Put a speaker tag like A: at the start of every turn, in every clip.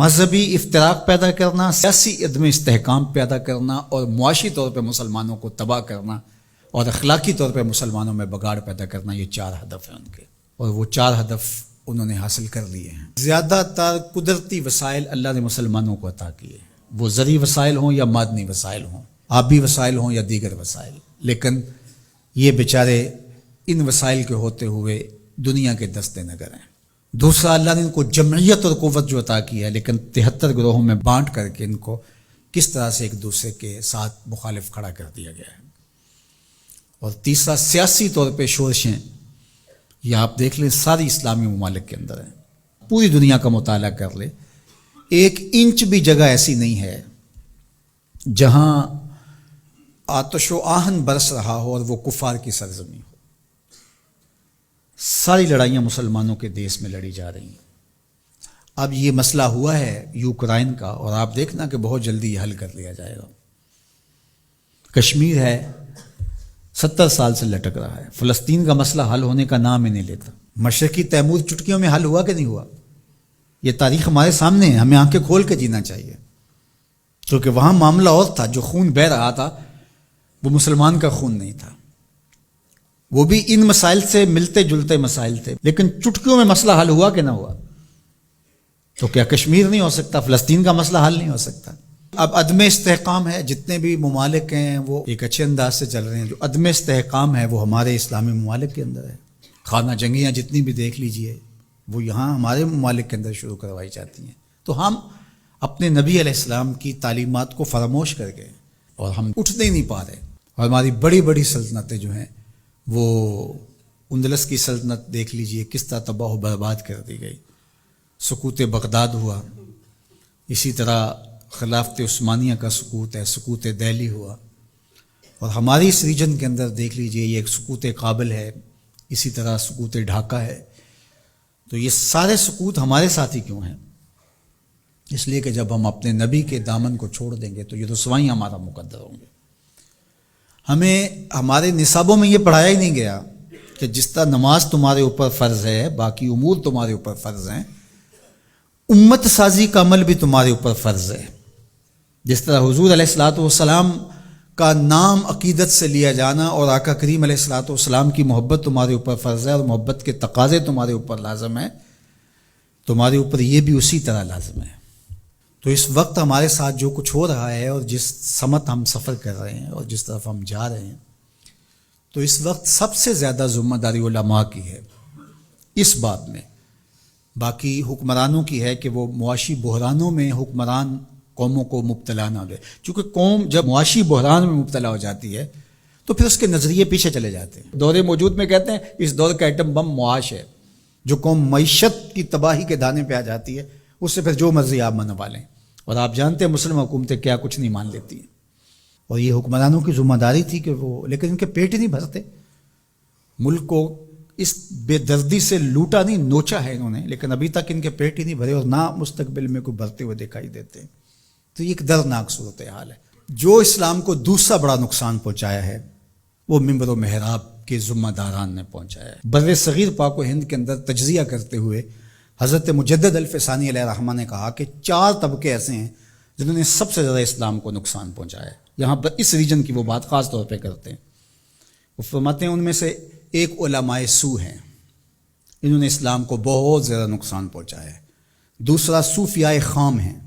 A: مذہبی افتراق پیدا کرنا، سیاسی عدم استحکام پیدا کرنا اور معاشی طور پہ مسلمانوں کو تباہ کرنا اور اخلاقی طور پہ مسلمانوں میں بگاڑ پیدا کرنا، یہ 4 ہدف ہیں ان کے، اور وہ 4 ہدف انہوں نے حاصل کر لیے ہیں۔ زیادہ تر قدرتی وسائل اللہ نے مسلمانوں کو عطا کیے، وہ زرعی وسائل ہوں یا معدنی وسائل ہوں، آبی وسائل ہوں یا دیگر وسائل، لیکن یہ بیچارے ان وسائل کے ہوتے ہوئے دنیا کے دستے نگر ہیں۔ دوسرا، اللہ نے ان کو جمعیت اور قوت جو عطا کی ہے، لیکن 73 گروہوں میں بانٹ کر کے ان کو کس طرح سے ایک دوسرے کے ساتھ مخالف کھڑا کر دیا گیا ہے۔ اور تیسرا، سیاسی طور پہ شورشیں، یہ آپ دیکھ لیں ساری اسلامی ممالک کے اندر ہیں، پوری دنیا کا مطالعہ کر لیں، 1 انچ بھی جگہ ایسی نہیں ہے جہاں آتش و آہن برس رہا ہو اور وہ کفار کی سرزمین ہو۔ ساری لڑائیاں مسلمانوں کے دیس میں لڑی جا رہی ہیں۔ اب یہ مسئلہ ہوا ہے یوکرائن کا، اور آپ دیکھنا کہ بہت جلدی یہ حل کر لیا جائے گا۔ کشمیر ہے 70 سال سے لٹک رہا ہے، فلسطین کا مسئلہ حل ہونے کا نام ہی نہیں لیتا۔ مشرقی تیمور چٹکیوں میں حل ہوا کہ نہیں ہوا؟ یہ تاریخ ہمارے سامنے ہے، ہمیں آنکھیں کھول کے جینا چاہیے، کیونکہ وہاں معاملہ اور تھا، جو خون بہہ رہا تھا وہ مسلمان کا خون نہیں تھا، وہ بھی ان مسائل سے ملتے جلتے مسائل تھے، لیکن چٹکیوں میں مسئلہ حل ہوا کہ نہ ہوا؟ تو کیا کشمیر نہیں ہو سکتا؟ فلسطین کا مسئلہ حل نہیں ہو سکتا؟ اب عدم استحکام ہے، جتنے بھی ممالک ہیں وہ ایک اچھے انداز سے چل رہے ہیں، جو عدم استحکام ہے وہ ہمارے اسلامی ممالک کے اندر ہے۔ خانہ جنگیاں جتنی بھی دیکھ لیجئے وہ یہاں ہمارے ممالک کے اندر شروع کروائی جاتی ہیں، تو ہم اپنے نبی علیہ السلام کی تعلیمات کو فراموش کر گئے اور ہم اٹھنے ہی نہیں پا رہے، اور ہماری بڑی بڑی سلطنتیں جو ہیں، وہ اندلس کی سلطنت دیکھ لیجئے کس طرح تباہ و برباد کر دی گئی، سقوط بغداد ہوا، اسی طرح خلافت عثمانیہ کا سقوط ہے، سقوط دہلی ہوا، اور ہماری اس ریجن کے اندر دیکھ لیجئے یہ ایک سقوط کابل ہے، اسی طرح سقوط ڈھاکہ ہے۔ تو یہ سارے سقوط ہمارے ساتھ ہی کیوں ہیں؟ اس لیے کہ جب ہم اپنے نبی کے دامن کو چھوڑ دیں گے تو یہ رسوائیاں ہمارا مقدر ہوں گے۔ ہمیں ہمارے نصابوں میں یہ پڑھایا ہی نہیں گیا کہ جس طرح نماز تمہارے اوپر فرض ہے، باقی امور تمہارے اوپر فرض ہیں، امت سازی کا عمل بھی تمہارے اوپر فرض ہے۔ جس طرح حضور علیہ الصلوۃ والسلام کا نام عقیدت سے لیا جانا اور آقا کریم علیہ الصلوۃ والسلام کی محبت تمہارے اوپر فرض ہے، اور محبت کے تقاضے تمہارے اوپر لازم ہیں، تمہارے اوپر یہ بھی اسی طرح لازم ہے۔ تو اس وقت ہمارے ساتھ جو کچھ ہو رہا ہے اور جس سمت ہم سفر کر رہے ہیں اور جس طرف ہم جا رہے ہیں، تو اس وقت سب سے زیادہ ذمہ داری علماء کی ہے اس بات میں، باقی حکمرانوں کی ہے کہ وہ معاشی بحرانوں میں حکمران قوموں کو مبتلا نہ دے، چونکہ قوم جب معاشی بحران میں مبتلا ہو جاتی ہے تو پھر اس کے نظریے پیچھے چلے جاتے ہیں۔ دور موجود میں کہتے ہیں اس دور کا ایٹم بم معاش ہے، جو قوم معیشت کی تباہی کے دانے پہ آ جاتی ہے اس سے پھر جو مرضی آپ منوا لیں، اور آپ جانتے ہیں مسلم حکومتیں کیا کچھ نہیں مان لیتی ہیں، اور یہ حکمرانوں کی ذمہ داری تھی کہ وہ، لیکن ان کے پیٹ ہی نہیں بھرتے، ملک کو اس بے دردی سے لوٹا نہیں، نوچا ہے انہوں نے، لیکن ابھی تک ان کے پیٹ ہی نہیں بھرے اور نہ مستقبل میں کوئی بھرتے ہوئے دکھائی دیتے ہیں۔ تو یہ ایک دردناک صورتحال ہے۔ جو اسلام کو دوسرا بڑا نقصان پہنچایا ہے وہ ممبر و محراب کے ذمہ داران نے پہنچایا ہے۔ بر صغیر پاک و ہند کے اندر تجزیہ کرتے ہوئے حضرت مجدد الفسانی علیہ الرحمہ نے کہا کہ 4 طبقے ایسے ہیں جنہوں نے سب سے زیادہ اسلام کو نقصان پہنچایا ہے۔ یہاں پر اس ریجن کی وہ بات خاص طور پہ کرتے ہیں، وہ فرماتے ہیں ان میں سے ایک علماء سو ہیں، انہوں نے اسلام کو بہت زیادہ نقصان پہنچایا ہے۔ دوسرا صوفیاء خام ہیں،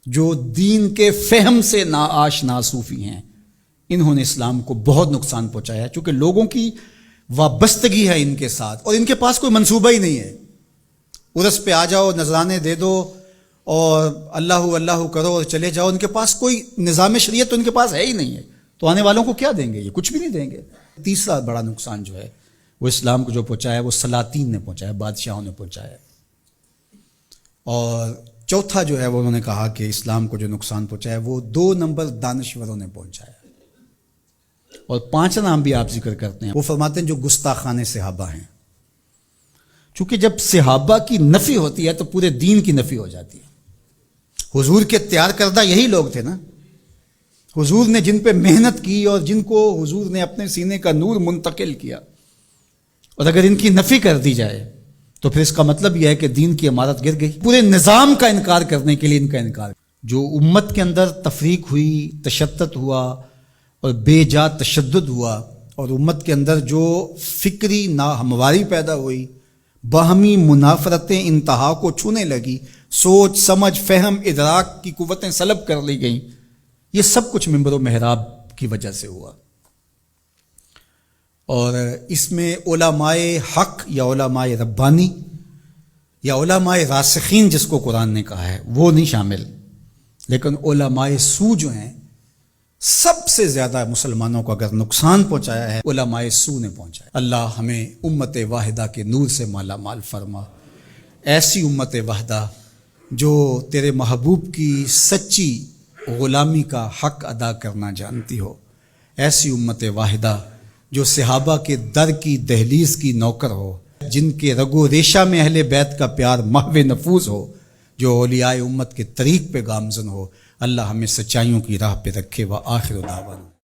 A: جو دین کے فہم سے ناآشنا صوفی ہیں، انہوں نے اسلام کو بہت نقصان پہنچایا ہے، چونکہ لوگوں کی وابستگی ہے ان کے ساتھ، اور ان کے پاس کوئی منصوبہ ہی نہیں ہے۔ عرس پہ آ جاؤ، نذرانے دے دو اور اللہ اللہ کرو اور چلے جاؤ، ان کے پاس کوئی نظام شریعت تو ان کے پاس ہے ہی نہیں ہے، تو آنے والوں کو کیا دیں گے؟ یہ کچھ بھی نہیں دیں گے۔ تیسرا بڑا نقصان جو ہے وہ اسلام کو جو پہنچایا وہ سلاطین نے پہنچایا، بادشاہوں نے پہنچایا، اور چوتھا جو ہے وہ انہوں نے کہا کہ اسلام کو جو نقصان پہنچایا وہ 2 نمبر دانشوروں نے پہنچایا، اور 5 نام بھی آپ ذکر کرتے ہیں، وہ فرماتے ہیں جو گستاخان صحابہ ہیں، چونکہ جب صحابہ کی نفی ہوتی ہے تو پورے دین کی نفی ہو جاتی ہے۔ حضور کے تیار کردہ یہی لوگ تھے نا، حضور نے جن پہ محنت کی اور جن کو حضور نے اپنے سینے کا نور منتقل کیا، اور اگر ان کی نفی کر دی جائے تو پھر اس کا مطلب یہ ہے کہ دین کی عمارت گر گئی. پورے نظام کا انکار کرنے کے لیے ان کا انکار. جو امت کے اندر تفریق ہوئی، تشتت ہوا اور بے جا تشدد ہوا، اور امت کے اندر جو فکری ناہمواری پیدا ہوئی، باہمی منافرتیں انتہا کو چھونے لگی، سوچ سمجھ فہم ادراک کی قوتیں سلب کر لی گئیں، یہ سب کچھ منبر و محراب کی وجہ سے ہوا. اور اس میں علماء حق یا علماء ربانی یا علماء راسخین جس کو قرآن نے کہا ہے وہ نہیں شامل، لیکن علماء سو جو ہیں سب سے زیادہ مسلمانوں کو اگر نقصان پہنچایا ہے علماء سو نے پہنچایا. اللہ ہمیں امت واحدہ کے نور سے مالا مال فرما، ایسی امت واحدہ جو تیرے محبوب کی سچی غلامی کا حق ادا کرنا جانتی ہو، ایسی امت واحدہ جو صحابہ کے در کی دہلیز کی نوکر ہو، جن کے رگ و ریشہ میں اہل بیت کا پیار محو نفوذ ہو، جو اولیاء امت کے طریق پہ گامزن ہو. اللہ ہمیں سچائیوں کی راہ پہ رکھے. وآخر دعوانا